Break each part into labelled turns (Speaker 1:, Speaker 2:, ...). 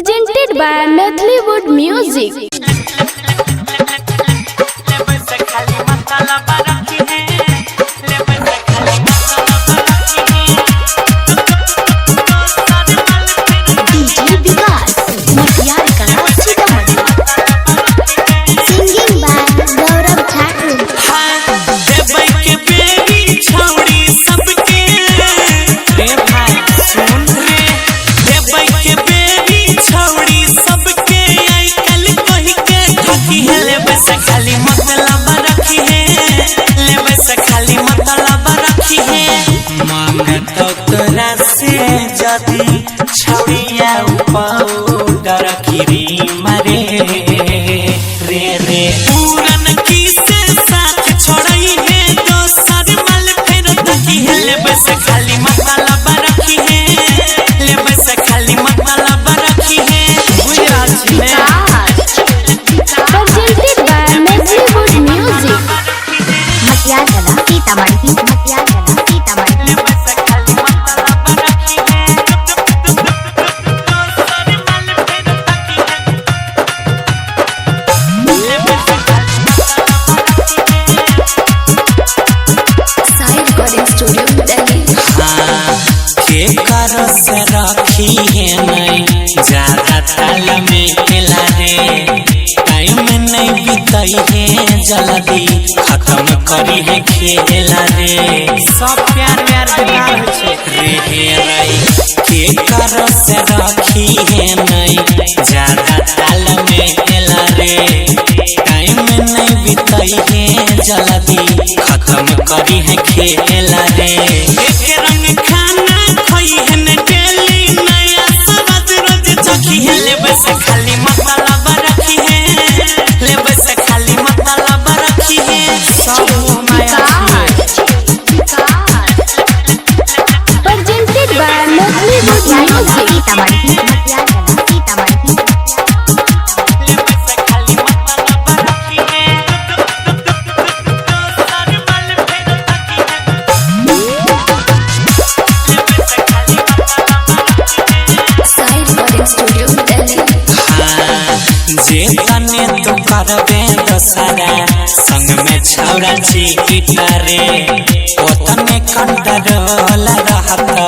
Speaker 1: presented by Methleywood Music.
Speaker 2: छौड़िया powder cream रे रे रे पूरन की से साथ छोड़ई है दोसर मल फिर तकी है ले बस खाली मसाला बरखी है ले बस खाली मसाला बरखी है गुजरात में
Speaker 1: Presented by Methleywood Music.
Speaker 3: मटियार गला सीतामढ़ी मटियार गला सीतामढ़ी
Speaker 2: ले बस खाली मसाला बरखी है से रखी है नहीं ज्यादा ताल में खेला रे टाइम नहीं बीतई है जल्दी खत्म करी है खेला रे सब प्यार प्यार बेकार छे रे रही के कर से रखी है नहीं ज्यादा ताल में खेला रे टाइम नहीं बीतई है जल्दी खत्म करी है खेला रे एक रंग खाना खोई है ले बस खाली मसाला बरखी है ले बस खाली मसाला बरखी है सब
Speaker 1: Presented by Methleywood Music.
Speaker 3: Sitamarhi मटियार गला सीतामढ़ी
Speaker 2: ले बस खाली मसाला बरखी है सारे मल फिर तकी है ले बस खाली मसाला बरखी है
Speaker 1: Side Recording Studio, Delhi.
Speaker 2: जे तने तो करबे दशहरा संग में छौरा चीटा रे ओतने कंट्रोल रहतो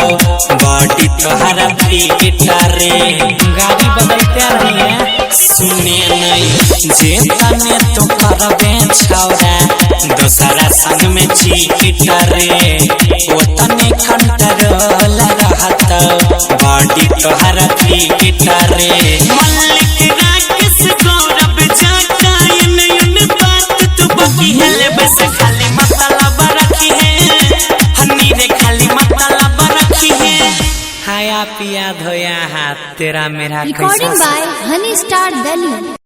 Speaker 2: बॉडी तोहरा पीटा रे गाड़ी बदलते रही है सुने नहीं जे तने तो करबे छौरा दशहरा संग में चीटा रे ओतने कंट्रोल रहतो बॉडी तोहरा पीटा रे बस खाली मसाला बरखी है हनी रे खाली मसाला बरखी है खाया पिया धोया हाथ तेरा मेरा
Speaker 1: Recording by Honey Star Delhi.